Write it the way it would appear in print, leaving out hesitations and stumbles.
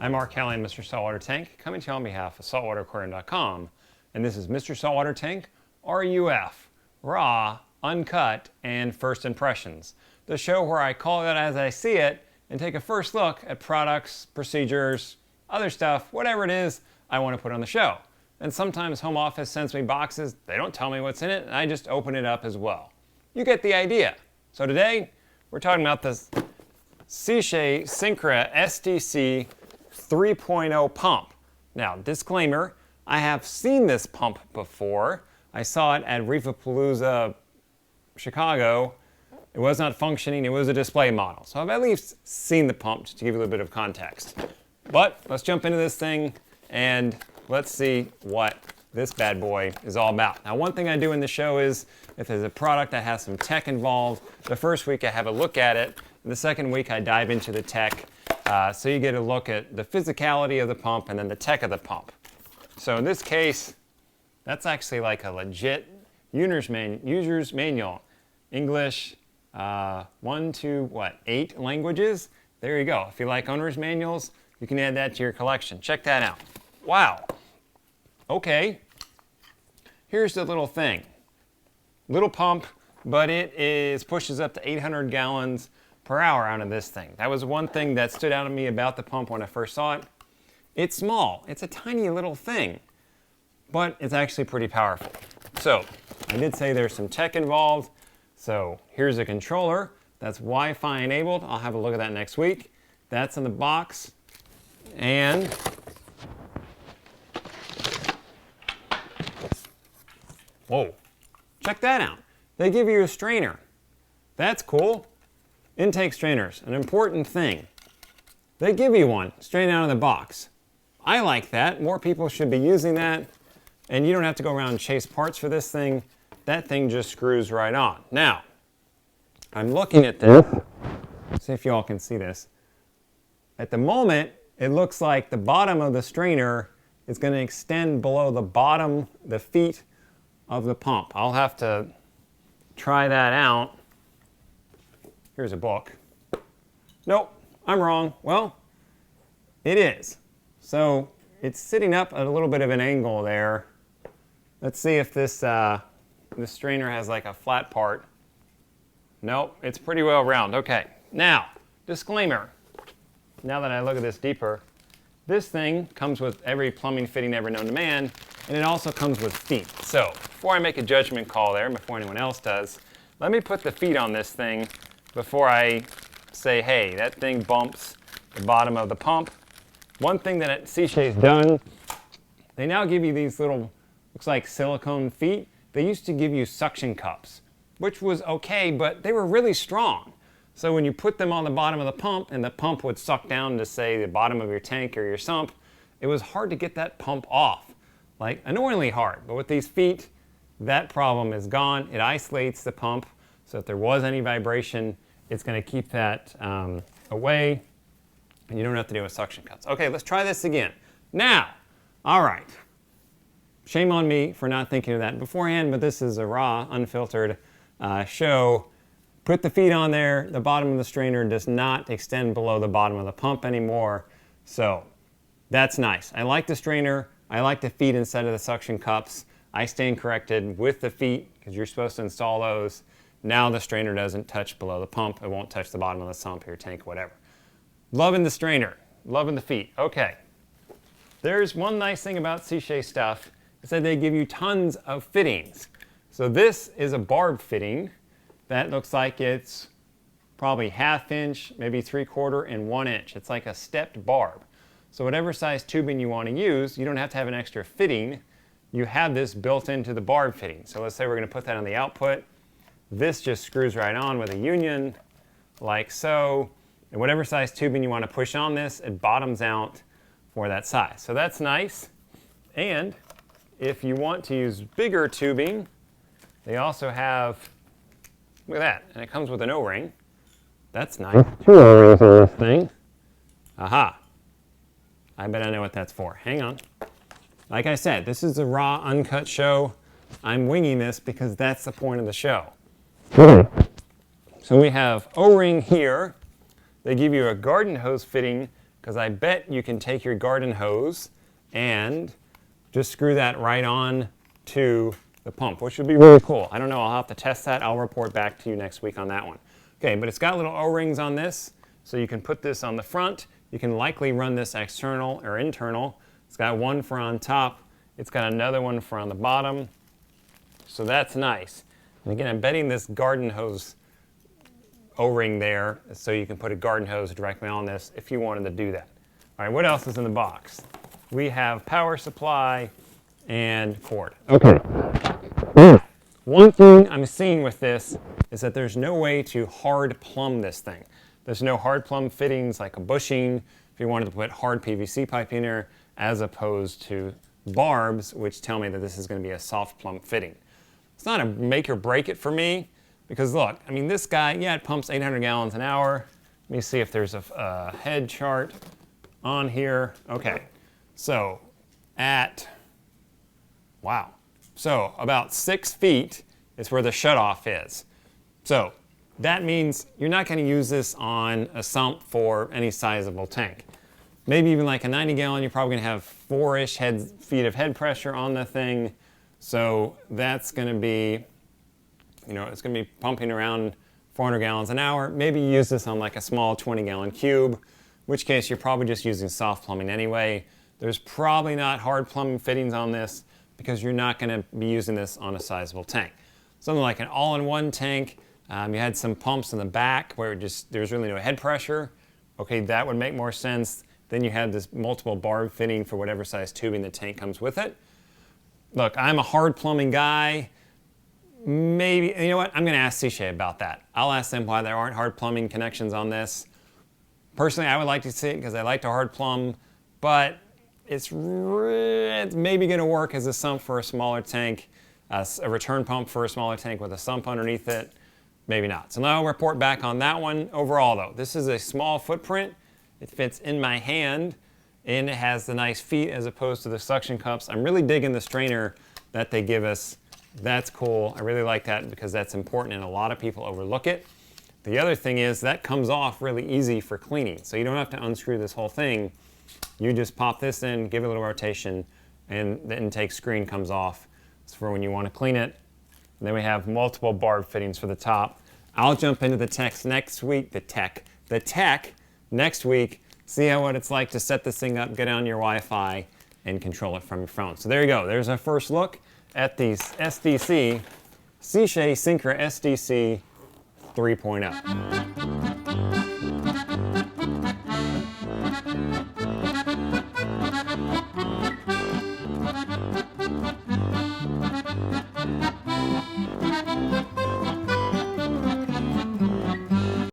I'm Mark Kelly, Mr. Saltwater Tank, coming to you on behalf of SaltwaterAquarium.com, and this is Mr. Saltwater Tank, R.U.F, Raw, Uncut, and First Impressions, the show where I call it as I see it and take a first look at products, procedures, other stuff, whatever it is I want to put on the show. And sometimes home office sends me boxes, they don't tell me what's in it, and I just open it up as well. You get the idea. So today, we're talking about this Sicce SYNCRA SDC 3.0 pump. Now, disclaimer, I have seen this pump before. I saw it at Reefapalooza, Chicago. It was not functioning, it was a display model. So I've at least seen the pump, just to give you a little bit of context. But let's jump into this thing and let's see what this bad boy is all about. Now, one thing I do in the show is, if there's a product that has some tech involved, the first week I have a look at it, and the second week I dive into the tech, so you get a look at the physicality of the pump and then the tech of the pump. So in this case, that's actually like a legit user's manual. English, 1 to 8 languages. There you go. If you like owner's manuals, you can add that to your collection. Check that out. Wow. Okay. Here's the little thing. Little pump, but it pushes up to 800 gallons per hour out of this thing. That was one thing that stood out to me about the pump when I first saw it. It's small. It's a tiny little thing, but it's actually pretty powerful. So I did say there's some tech involved. So here's a controller that's Wi-Fi enabled. I'll have a look at that next week. That's in the box. And whoa, check that out. They give you a strainer. That's cool. Intake strainers, an important thing. They give you one straight out of the box. I like that. More people should be using that. And you don't have to go around and chase parts for this thing. That thing just screws right on. Now, I'm looking at this. See if you all can see this. At the moment, it looks like the bottom of the strainer is going to extend below the bottom, the feet of the pump. I'll have to try that out. Here's a book. Nope, I'm wrong. Well, it is. So it's sitting up at a little bit of an angle there. Let's see if this strainer has like a flat part. Nope, it's pretty well round. Okay, now, disclaimer. Now that I look at this deeper, this thing comes with every plumbing fitting ever known to man, and it also comes with feet. So before I make a judgment call there, before anyone else does, let me put the feet on this thing before I say, hey, that thing bumps the bottom of the pump. One thing that Sicce's done, they now give you these little, looks like silicone feet. They used to give you suction cups, which was okay, but they were really strong. So when you put them on the bottom of the pump and the pump would suck down to, say, the bottom of your tank or your sump, it was hard to get that pump off. Like, annoyingly hard. But with these feet, that problem is gone. It isolates the pump, so if there was any vibration, it's going to keep that away, and you don't have to deal with suction cups. Okay, let's try this again. Now, all right. Shame on me for not thinking of that beforehand, but this is a raw, unfiltered show. Put the feet on there. The bottom of the strainer does not extend below the bottom of the pump anymore, so that's nice. I like the strainer. I like the feet instead of the suction cups. I stand corrected with the feet because you're supposed to install those. Now the strainer doesn't touch below the pump. It won't touch the bottom of the sump, your tank, whatever. Loving the strainer. Loving the feet. Okay. There's one nice thing about Sicce stuff is that they give you tons of fittings. So this is a barb fitting that looks like it's probably 1/2 inch, maybe 3/4 and 1 inch. It's like a stepped barb. So whatever size tubing you want to use, you don't have to have an extra fitting. You have this built into the barb fitting. So let's say we're going to put that on the output. This just screws right on with a union, like so. And whatever size tubing you want to push on this, it bottoms out for that size. So that's nice. And if you want to use bigger tubing, they also have, look at that, and it comes with an O-ring. That's nice. 2 O-rings on this thing. Aha. I bet I know what that's for. Hang on. Like I said, this is a raw, uncut show. I'm winging this because that's the point of the show. So we have O-ring here. They give you a garden hose fitting because I bet you can take your garden hose and just screw that right on to the pump, which would be really cool. I don't know, I'll have to test that. I'll report back to you next week on that one. Okay, but it's got little O-rings on this, so you can put this on the front. You can likely run this external or internal. It's got one for on top. It's got another one for on the bottom. So that's nice. And again, I'm betting this garden hose O-ring there, so you can put a garden hose directly on this if you wanted to do that. All right, what else is in the box? We have power supply and cord. Okay. One thing I'm seeing with this is that there's no way to hard plumb this thing. There's no hard plumb fittings like a bushing if you wanted to put hard PVC pipe in there, as opposed to barbs, which tell me that this is going to be a soft plumb fitting. It's not a make or break it for me, because look, I mean, this guy, yeah, it pumps 800 gallons an hour. Let me see if there's a head chart on here. Okay, so so about 6 feet is where the shutoff is. So that means you're not going to use this on a sump for any sizable tank. Maybe even like a 90 gallon, you're probably going to have 4-ish feet of head pressure on the thing. So that's going to be, it's going to be pumping around 400 gallons an hour. Maybe you use this on like a small 20-gallon cube, in which case you're probably just using soft plumbing anyway. There's probably not hard plumbing fittings on this because you're not going to be using this on a sizable tank. Something like an all-in-one tank, you had some pumps in the back where there's really no head pressure. Okay, that would make more sense. Then you have this multiple barb fitting for whatever size tubing the tank comes with it. Look, I'm a hard plumbing guy. Maybe, you know what? I'm going to ask Sicce about that. I'll ask them why there aren't hard plumbing connections on this. Personally, I would like to see it because I like to hard plumb, but it's maybe going to work as a sump for a smaller tank, a return pump for a smaller tank with a sump underneath it. Maybe not. So now I'll report back on that one. Overall, though, this is a small footprint. It fits in my hand, and it has the nice feet as opposed to the suction cups. I'm really digging the strainer that they give us. That's cool. I really like that because that's important, and a lot of people overlook it. The other thing is that comes off really easy for cleaning, so you don't have to unscrew this whole thing. You just pop this in, give it a little rotation, and the intake screen comes off. It's for when you want to clean it. And then we have multiple barb fittings for the top. I'll jump into the tech next week, the tech next week, see what it's like to set this thing up, get on your Wi-Fi, and control it from your phone. So there you go. There's our first look at the SDC, Sicce SYNCRA SDC 3.0.